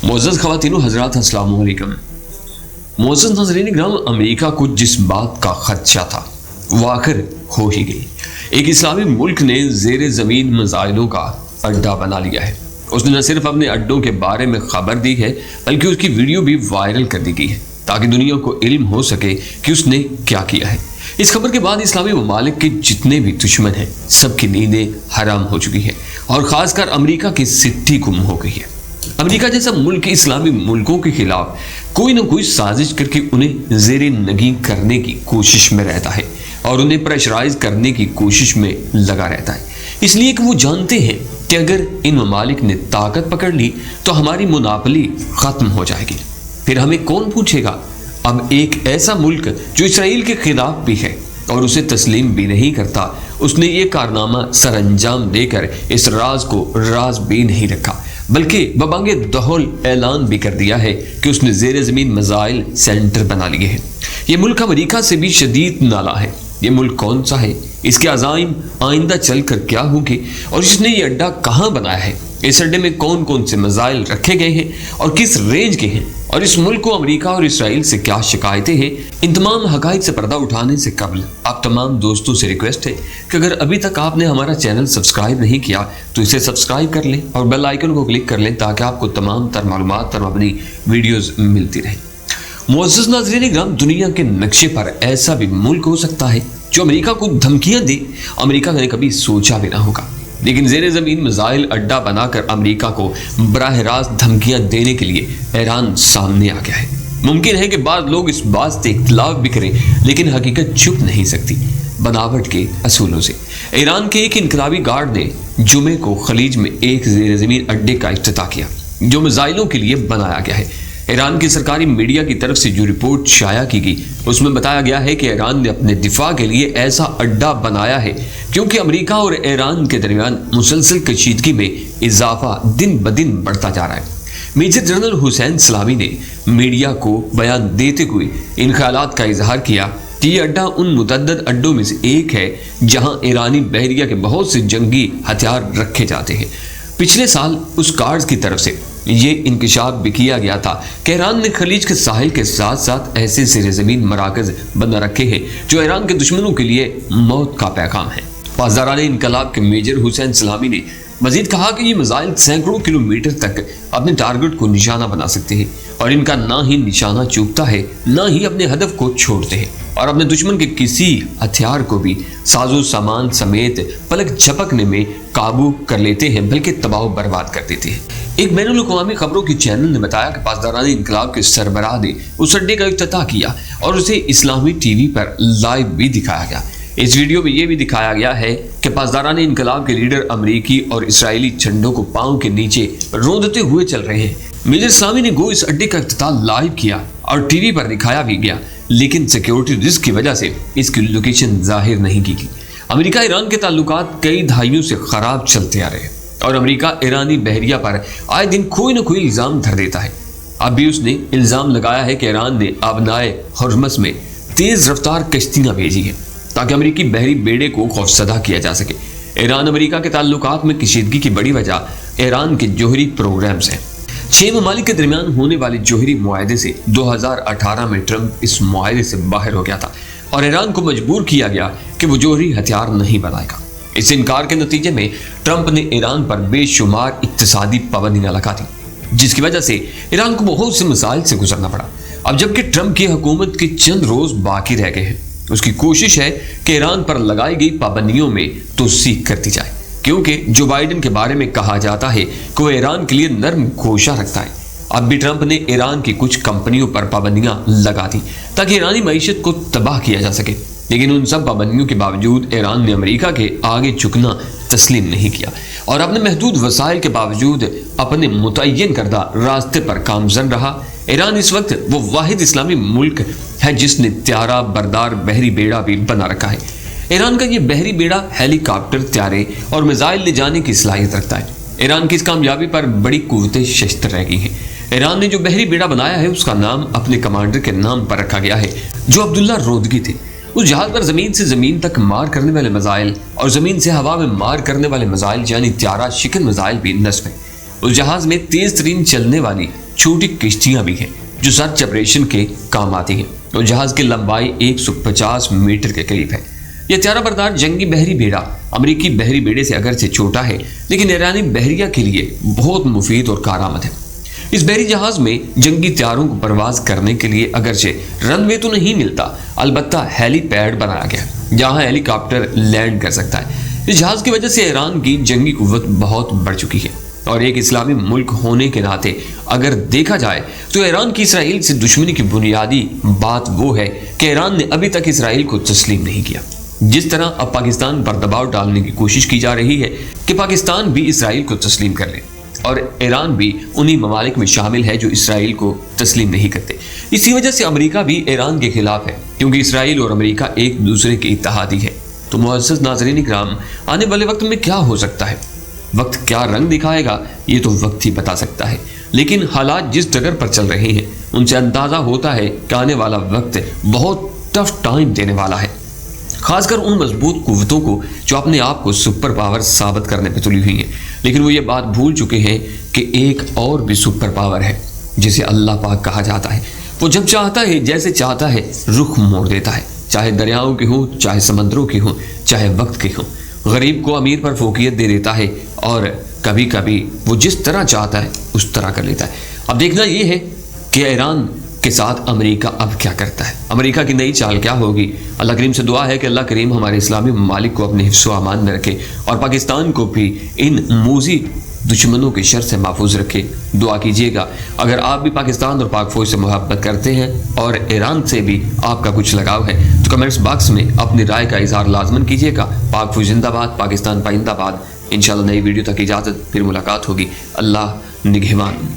मुअज़्ज़ज़ ख़वातीन व हज़रात, अस्सलामु अलैकुम। मुअज़्ज़ज़ नाज़रीन किराम, अमेरिका को जिस बात का खदशा था वो आखिर हो ही गई। एक इस्लामी मुल्क ने ज़ेरे ज़मीन मिज़ाइलों का अड्डा बना लिया है। उसने न सिर्फ अपने अड्डों के बारे में खबर दी है बल्कि उसकी वीडियो भी वायरल कर दी गई है ताकि दुनिया को इल्म हो सके कि उसने क्या किया है। इस खबर के बाद इस्लामी ममालिक के जितने भी दुश्मन हैं सबकी नींदें हराम हो चुकी हैं और ख़ासकर अमेरिका की सिट्ठी गुम हो गई है। अमेरिका जैसा मुल्क इस्लामी मुल्कों के खिलाफ कोई ना कोई साजिश करके उन्हें ज़ेरे नगी करने की कोशिश में रहता है और उन्हें प्रेशराइज करने की कोशिश में लगा रहता है, इसलिए कि वो जानते हैं कि अगर इन ममालिक ने ताकत पकड़ ली तो हमारी मुनापली ख़त्म हो जाएगी। फिर हमें कौन पूछेगा। अब एक ऐसा मुल्क जो इसराइल के खिलाफ भी है और उसे तस्लीम भी नहीं करता, उसने ये कारनामा सर अंजाम देकर इस राज को राज भी नहीं रखा बल्कि बबांगे दहौल ऐलान भी कर दिया है कि उसने ज़ेरे ज़मीन मिज़ाइल सेंटर बना लिए हैं। ये मुल्क अमेरिका से भी शदीद नाला है। ये मुल्क कौन सा है, इसके अज़ाइम आइंदा चल कर क्या होंगे और इसने ये अड्डा कहाँ बनाया है, इस अड्डे में कौन कौन से मिज़ाइल रखे गए हैं और किस रेंज के हैं और इस मुल्क को अमेरिका और इसराइल से क्या शिकायतें हैं, इन तमाम हक़ाइक़ से पर्दा उठाने से कबल आप तमाम दोस्तों से रिक्वेस्ट है कि अगर अभी तक आपने हमारा चैनल सब्सक्राइब नहीं किया तो इसे सब्सक्राइब कर लें और बेल आइकन को क्लिक कर लें ताकि आपको तमाम तर मालूमात और अपनी वीडियोज़ मिलती रहें। मुअज़्ज़ज़ नाज़रीन किराम, दुनिया के नक्शे पर ऐसा भी मुल्क हो सकता है जो अमेरिका को धमकियां दे, अमेरिका ने कभी सोचा भी ना होगा, लेकिन ज़ेरे ज़मीन मिज़ाइल अड्डा बनाकर अमेरिका को बराह रास्त धमकियां देने के लिए ईरान सामने आ गया है। मुमकिन है कि बाद लोग इस बात से इख्तिलाफ भी करें, लेकिन हकीकत छुप नहीं सकती बनावट के असूलों से। ईरान के एक इनकलाबी गार्ड ने जुमे को खलीज में एक ज़ेरे ज़मीन अड्डे का इफ्तिताह किया जो मिज़ाइलों के लिए बनाया गया है। ईरान की सरकारी मीडिया की तरफ से जो रिपोर्ट शाया की गई उसमें बताया गया है कि ईरान ने अपने दिफा के लिए ऐसा अड्डा बनाया है क्योंकि अमेरिका और ईरान के दरमियान मुसलसल कशीदगी में इजाफा दिन ब दिन बढ़ता जा रहा है। मेजर जनरल हुसैन सलामी ने मीडिया को बयान देते हुए इन ख्यालात का इजहार किया कि ये अड्डा उन मुतअद्दिद अड्डों में से एक है जहां ईरानी बहरिया के बहुत से जंगी हथियार रखे जाते हैं। पिछले साल उस गार्ड की तरफ से ये इंकशाफ भी किया गया था कि ईरान ने खलीज के साहिल के साथ साथ ऐसे ज़ेरे ज़मीन मराकज़ बना रखे हैं जो ईरान के दुश्मनों के लिए मौत का पैगाम है। पासदारान इनकलाब के मेजर हुसैन सलामी ने मजीद कहा कि ये मिज़ाइल सैकड़ों किलोमीटर तक अपने टारगेट को निशाना बना सकते हैं और इनका ना ही निशाना चूकता है ना ही अपने हदफ को छोड़ते हैं और अपने दुश्मन के किसी हथियार को भी साजो सामान समेत पलक झपकने में काबू कर लेते हैं बल्कि तबाह बर्बाद कर देते हैं। एक बैनुल-अक़वामी खबरों की चैनल ने बताया कि पासदारान इनकलाब के सरबराह ने उस अड्डे का इफ्तिताह किया और उसे इस्लामी टीवी पर लाइव भी दिखाया गया। इस वीडियो में यह भी दिखाया गया है कि पासदारान इनकलाब के लीडर अमरीकी और इसराइली झंडों को पांव के नीचे रोंदते हुए चल रहे हैं। मेजर सलामी ने इस अड्डे का इफ्तिताह लाइव किया और टीवी पर दिखाया भी गया, लेकिन सिक्योरिटी रिस्क की वजह से इसकी लोकेशन जाहिर नहीं की गई। अमेरिका ईरान के ताल्लुकात कई दहाइयों से खराब चलते आ रहे हैं और अमेरिका ईरानी बहरिया पर आए दिन कोई न कोई इल्ज़ाम धर देता है। अब भी उसने इल्ज़ाम लगाया है कि ईरान ने अबनाए हुर्मस में तेज़ रफ्तार कश्तियाँ भेजी हैं ताकि अमेरिकी बहरी बेड़े को खौफजदा किया जा सके। ईरान अमेरिका के ताल्लुकात में कशीदगी की बड़ी वजह ईरान के जोहरी प्रोग्राम्स हैं। 6 ममालिक के दरमियान होने वाले जोहरी मुआहदे से 2018 में ट्रंप इस मुआहदे से बाहर हो गया था और ईरान को मजबूर किया गया कि वो जोहरी हथियार नहीं बनाएगा। इस इनकार के नतीजे में ट्रंप ने ईरान पर बेशुमार इक्तिसादी पाबंदियां लगा दी जिसकी वजह से ईरान को बहुत से मसाइल से गुजरना पड़ा। अब जबकि ट्रंप की हुकूमत के चंद रोज बाकी रह गए हैं, उसकी कोशिश है कि ईरान पर लगाई गई पाबंदियों में तोसीह करती जाए क्योंकि जो बाइडेन के बारे में कहा जाता है कि वो ईरान के लिए नर्म गोशा रखता है। अब भी ट्रंप ने ईरान की कुछ कंपनियों पर पाबंदियां लगा दी ताकि ईरानी मईशत को तबाह किया जा सके, लेकिन उन सब पाबंदियों के बावजूद ईरान ने अमेरिका के आगे झुकना तस्लीम नहीं किया और अपने महदूद वसाइल के बावजूद अपने मुतय्यन करदा रास्ते पर कामज़न रहा। ईरान इस वक्त वो वाहिद इस्लामी मुल्क है जिसने त्यारा बरदार बहरी बेड़ा भी बना रखा है। ईरान का ये बहरी बेड़ा हेलीकॉप्टर, त्यारे और मिसाइल ले जाने की सलाहियत रखता है। ईरान की इस कामयाबी पर बड़ी कुव्वतें शस्त्र रह गई हैं। ईरान ने जो बहरी बेड़ा बनाया है उसका नाम अपने कमांडर के नाम पर रखा गया है जो अब्दुल्ला रोदगी थे। उस जहाज पर जमीन से जमीन तक मार करने वाले मिसाइल और जमीन से हवा में मार करने वाले मिसाइल यानी त्यारा शिकन मिसाइल भी नस्ब है। उस जहाज में तेज तरीन चलने वाली छोटी किश्तियां भी हैं जो सर्च ऑपरेशन के काम आती हैं और जहाज की लंबाई 150 मीटर के करीब है। यह हथियार बर्दार जंगी बहरी बेड़ा अमेरिकी बहरी बेड़े से अगरचे छोटा है, लेकिन ईरानी बहरिया के लिए बहुत मुफीद और कारआमद है। इस बहरी जहाज में जंगी हथियारों को परवाज करने के लिए अगरचे रनवे तो नहीं मिलता, अलबत्ता हेलीपैड बनाया गया जहां हेलीकॉप्टर लैंड कर सकता है। इस जहाज की वजह से ईरान की जंगी कुव्वत बहुत बढ़ चुकी है और एक इस्लामी मुल्क होने के नाते अगर देखा जाए तो ईरान की इसराइल से दुश्मनी की बुनियादी बात वो है कि ईरान ने अभी तक इसराइल को तस्लीम नहीं किया। जिस तरह अब पाकिस्तान पर दबाव डालने की कोशिश की जा रही है कि पाकिस्तान भी इसराइल को तस्लीम कर ले, और ईरान भी उन्हीं ममालिक में शामिल है जो इसराइल को तस्लीम नहीं करते। इसी वजह से अमेरिका भी ईरान के खिलाफ है, क्योंकि इसराइल और अमेरिका एक दूसरे के इत्तेहादी है। तो मुअज़्ज़ज़ नाज़रीन इकराम, आने वाले वक्त में क्या हो सकता है, वक्त क्या रंग दिखाएगा, ये तो वक्त ही बता सकता है। लेकिन हालात जिस डगर पर चल रहे हैं उनसे अंदाज़ा होता है कि आने वाला वक्त बहुत टफ टाइम देने वाला है, खासकर उन मजबूत कुव्वतों को जो अपने आप को सुपर पावर साबित करने पर तुली हुई हैं, लेकिन वो ये बात भूल चुके हैं कि एक और भी सुपर पावर है जिसे अल्लाह पाक कहा जाता है। वो जब चाहता है, जैसे चाहता है, रुख मोड़ देता है, चाहे दरियाओं की हो, चाहे समंदरों की हो, चाहे वक्त की हो। गरीब को अमीर पर फोकियत दे देता है और कभी कभी वो जिस तरह चाहता है उस तरह कर लेता है। अब देखना ये है कि ईरान के साथ अमेरिका अब क्या करता है, अमेरिका की नई चाल क्या होगी। अल्लाह करीम से दुआ है कि अल्लाह करीम हमारे इस्लामी ममालिक को अपने हिफ्ज़ व अमान में रखे और पाकिस्तान को भी इन मूजी दुश्मनों के शर से महफूज रखे। दुआ कीजिएगा। अगर आप भी पाकिस्तान और पाक फौज से मोहब्बत करते हैं और ईरान से भी आपका कुछ लगाव है तो कमेंट्स बॉक्स में अपनी राय का इजहार लाजमन कीजिएगा। पाक फौज जिंदाबाद, पाकिस्तान पाइंदाबाद। इंशाल्लाह नई वीडियो तक इजाज़त, फिर मुलाकात होगी। अल्लाह निगहबान।